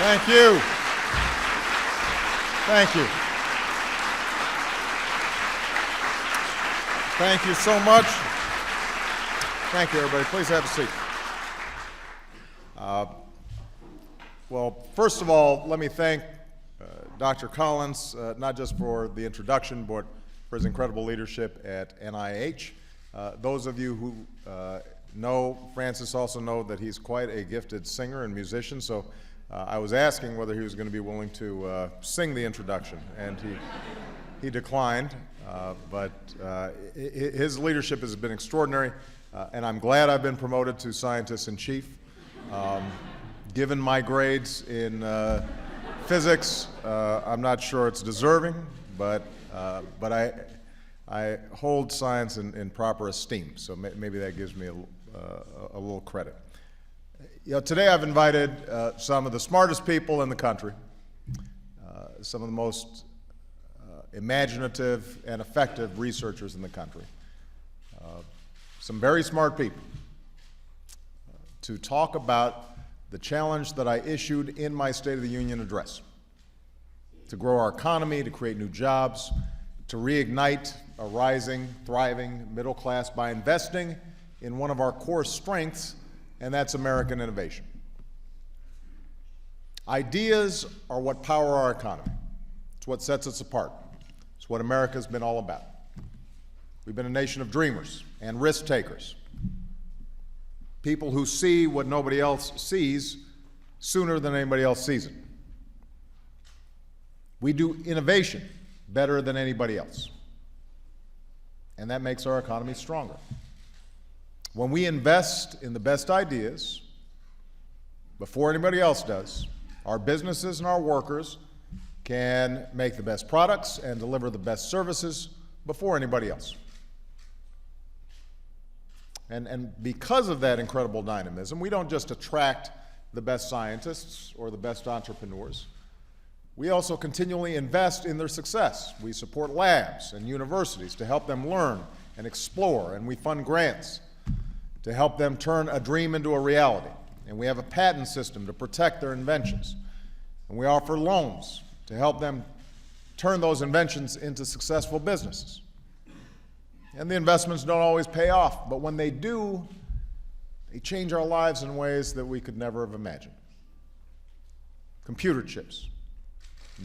Thank you. Thank you. Thank you so much. Thank you, everybody. Please have a seat. Well, first of all, let me thank Dr. Collins, not just for the introduction, but for his incredible leadership at NIH. Those of you who know Francis also know that he's quite a gifted singer and musician, so I was asking whether he was going to be willing to sing the introduction, and he declined, but his leadership has been extraordinary, and I'm glad I've been promoted to scientist-in-chief. Given my grades in physics, I'm not sure it's deserving, but I hold science in proper esteem, so maybe that gives me a little credit. You know, today I've invited some of the smartest people in the country, some of the most imaginative and effective researchers in the country, some very smart people, to talk about the challenge that I issued in my State of the Union address: to grow our economy, to create new jobs, to reignite a rising, thriving middle class by investing in one of our core strengths, and that's American innovation. Ideas are what power our economy. It's what sets us apart. It's what America's been all about. We've been a nation of dreamers and risk takers, people who see what nobody else sees sooner than anybody else sees it. We do innovation better than anybody else, and that makes our economy stronger. When we invest in the best ideas before anybody else does, our businesses and our workers can make the best products and deliver the best services before anybody else. And because of that incredible dynamism, we don't just attract the best scientists or the best entrepreneurs. We also continually invest in their success. We support labs and universities to help them learn and explore, and we fund grants to help them turn a dream into a reality. And we have a patent system to protect their inventions. And we offer loans to help them turn those inventions into successful businesses. And the investments don't always pay off, but when they do, they change our lives in ways that we could never have imagined. Computer chips,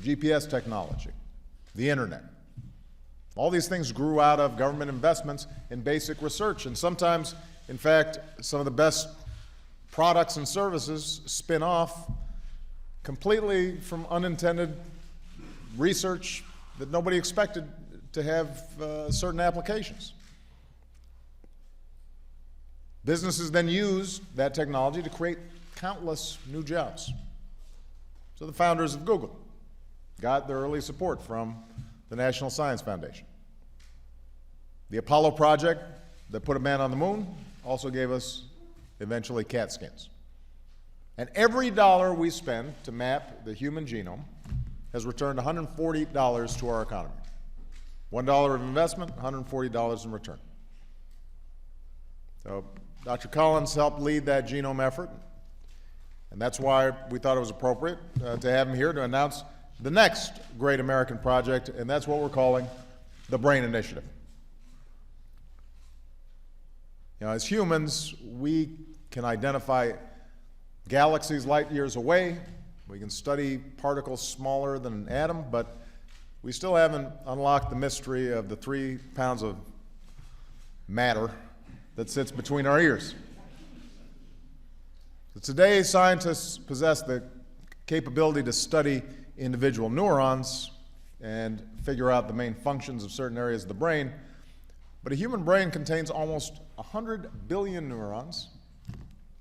GPS technology, the internet. All these things grew out of government investments in basic research, and sometimes, in fact, some of the best products and services spin off completely from unintended research that nobody expected to have certain applications. Businesses then use that technology to create countless new jobs. So the founders of Google got their early support from the National Science Foundation. The Apollo project that put a man on the moon also gave us, eventually, CAT scans. And every dollar we spend to map the human genome has returned $140 to our economy. $1 of investment, $140 in return. So Dr. Collins helped lead that genome effort, and that's why we thought it was appropriate to have him here to announce the next great American project, and that's what we're calling the BRAIN Initiative. You know, as humans, we can identify galaxies light years away. We can study particles smaller than an atom, but we still haven't unlocked the mystery of the 3 pounds of matter that sits between our ears. So today, scientists possess the capability to study individual neurons and figure out the main functions of certain areas of the brain, but a human brain contains almost 100 billion neurons,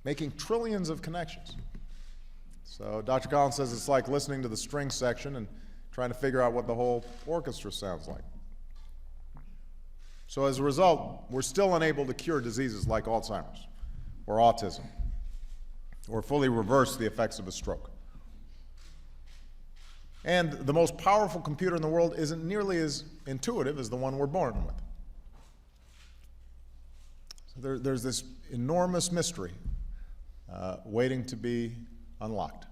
making trillions of connections. So Dr. Collins says it's like listening to the string section and trying to figure out what the whole orchestra sounds like. So as a result, we're still unable to cure diseases like Alzheimer's or autism, or fully reverse the effects of a stroke. And the most powerful computer in the world isn't nearly as intuitive as the one we're born with. So there's this enormous mystery waiting to be unlocked.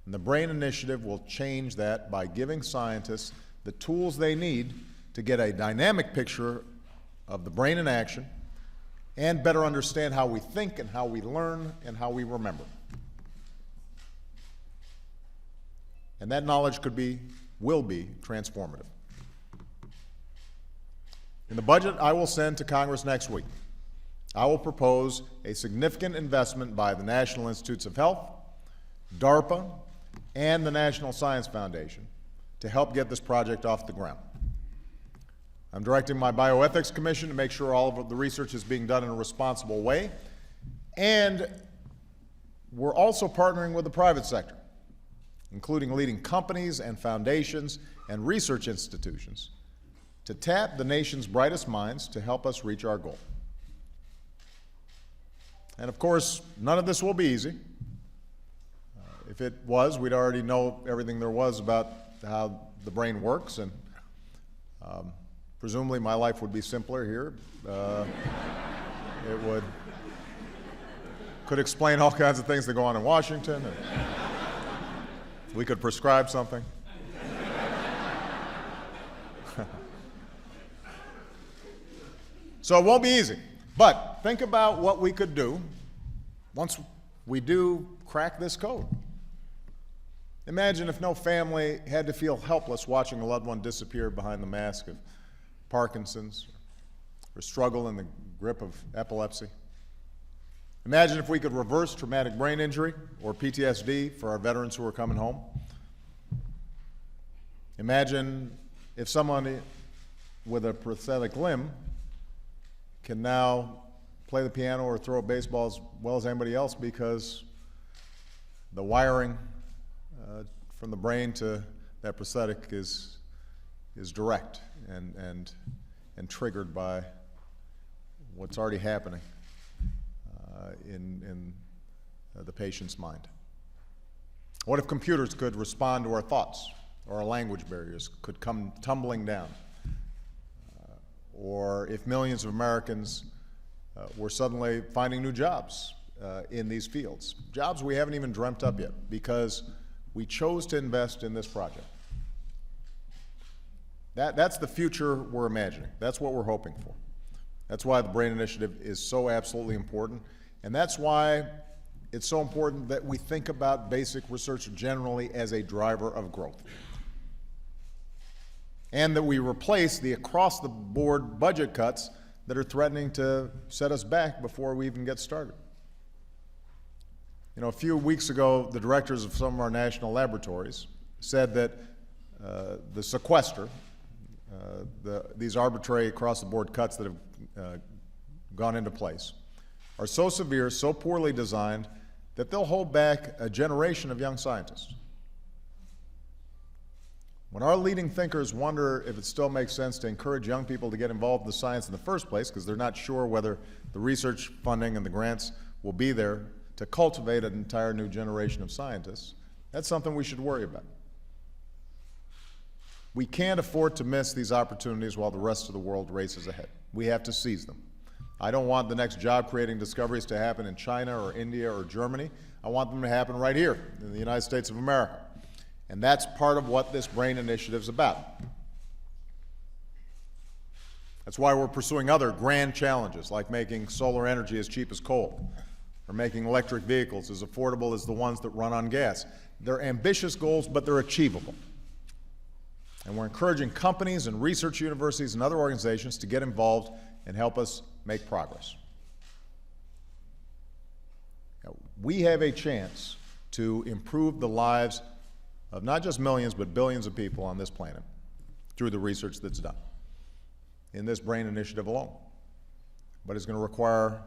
And the BRAIN Initiative will change that by giving scientists the tools they need to get a dynamic picture of the brain in action and better understand how we think and how we learn and how we remember. And that knowledge will be transformative. In the budget I will send to Congress next week, I will propose a significant investment by the National Institutes of Health, DARPA, and the National Science Foundation to help get this project off the ground. I'm directing my Bioethics Commission to make sure all of the research is being done in a responsible way, and we're also partnering with the private sector, including leading companies and foundations and research institutions, to tap the nation's brightest minds to help us reach our goal. And of course, none of this will be easy. If it was, we'd already know everything there was about how the brain works, and presumably my life would be simpler here. It could explain all kinds of things that go on in Washington, and we could prescribe something. So it won't be easy, but think about what we could do once we do crack this code. Imagine if no family had to feel helpless watching a loved one disappear behind the mask of Parkinson's or struggle in the grip of epilepsy. Imagine if we could reverse traumatic brain injury or PTSD for our veterans who are coming home. Imagine if someone with a prosthetic limb can now play the piano or throw a baseball as well as anybody else because the wiring from the brain to that prosthetic is direct and triggered by what's already happening in the patient's mind. What if computers could respond to our thoughts, or our language barriers could come tumbling down? Or if millions of Americans were suddenly finding new jobs in these fields, jobs we haven't even dreamt up yet because we chose to invest in this project. That's the future we're imagining. That's what we're hoping for. That's why the BRAIN Initiative is so absolutely important, and that's why it's so important that we think about basic research generally as a driver of growth, and that we replace the across-the-board budget cuts that are threatening to set us back before we even get started. You know, a few weeks ago, the directors of some of our national laboratories said that the sequester, these arbitrary across-the-board cuts that have gone into place, are so severe, so poorly designed, that they'll hold back a generation of young scientists. When our leading thinkers wonder if it still makes sense to encourage young people to get involved in the science in the first place because they're not sure whether the research funding and the grants will be there to cultivate an entire new generation of scientists, that's something we should worry about. We can't afford to miss these opportunities while the rest of the world races ahead. We have to seize them. I don't want the next job-creating discoveries to happen in China or India or Germany. I want them to happen right here in the United States of America. And that's part of what this BRAIN Initiative is about. That's why we're pursuing other grand challenges, like making solar energy as cheap as coal, or making electric vehicles as affordable as the ones that run on gas. They're ambitious goals, but they're achievable. And we're encouraging companies and research universities and other organizations to get involved and help us make progress. Now, we have a chance to improve the lives of not just millions, but billions of people on this planet through the research that's done in this BRAIN Initiative alone. But it's going to require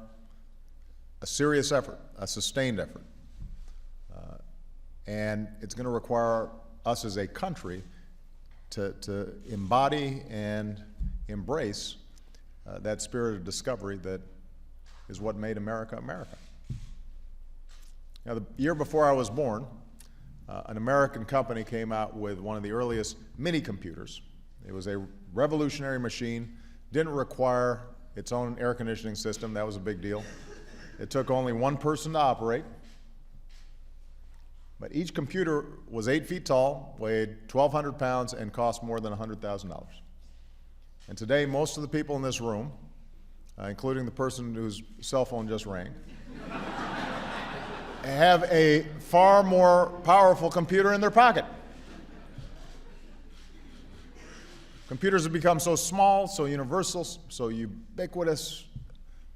a serious effort, a sustained effort. And it's going to require us as a country to embody and embrace that spirit of discovery that is what made America, America. Now, the year before I was born, an American company came out with one of the earliest mini-computers. It was a revolutionary machine, didn't require its own air conditioning system. That was a big deal. It took only one person to operate. But each computer was 8 feet tall, weighed 1,200 pounds, and cost more than $100,000. And today, most of the people in this room, including the person whose cell phone just rang, have a far more powerful computer in their pocket. Computers have become so small, so universal, so ubiquitous,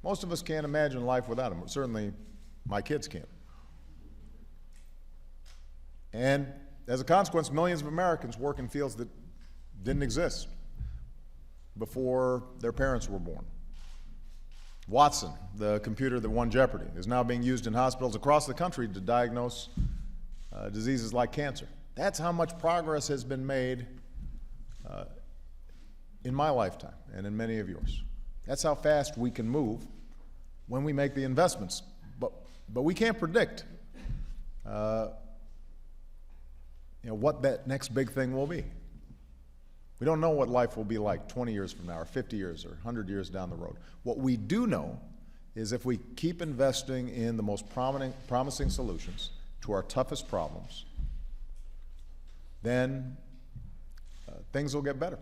most of us can't imagine life without them. Certainly, my kids can't. And as a consequence, millions of Americans work in fields that didn't exist before their parents were born. Watson, the computer that won Jeopardy, is now being used in hospitals across the country to diagnose diseases like cancer. That's how much progress has been made in my lifetime and in many of yours. That's how fast we can move when we make the investments. But we can't predict what that next big thing will be. We don't know what life will be like 20 years from now, or 50 years, or 100 years down the road. What we do know is if we keep investing in the most promising solutions to our toughest problems, then things will get better.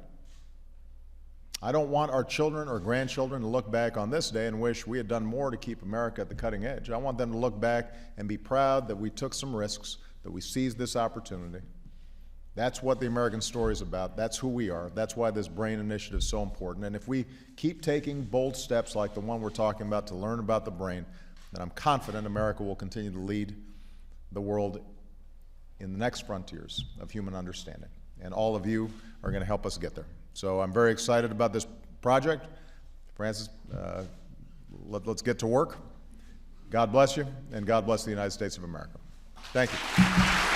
I don't want our children or grandchildren to look back on this day and wish we had done more to keep America at the cutting edge. I want them to look back and be proud that we took some risks, that we seized this opportunity. That's what the American story is about. That's who we are. That's why this BRAIN initiative is so important. And if we keep taking bold steps like the one we're talking about to learn about the brain, then I'm confident America will continue to lead the world in the next frontiers of human understanding. And all of you are going to help us get there. So I'm very excited about this project. Francis, let's get to work. God bless you, and God bless the United States of America. Thank you.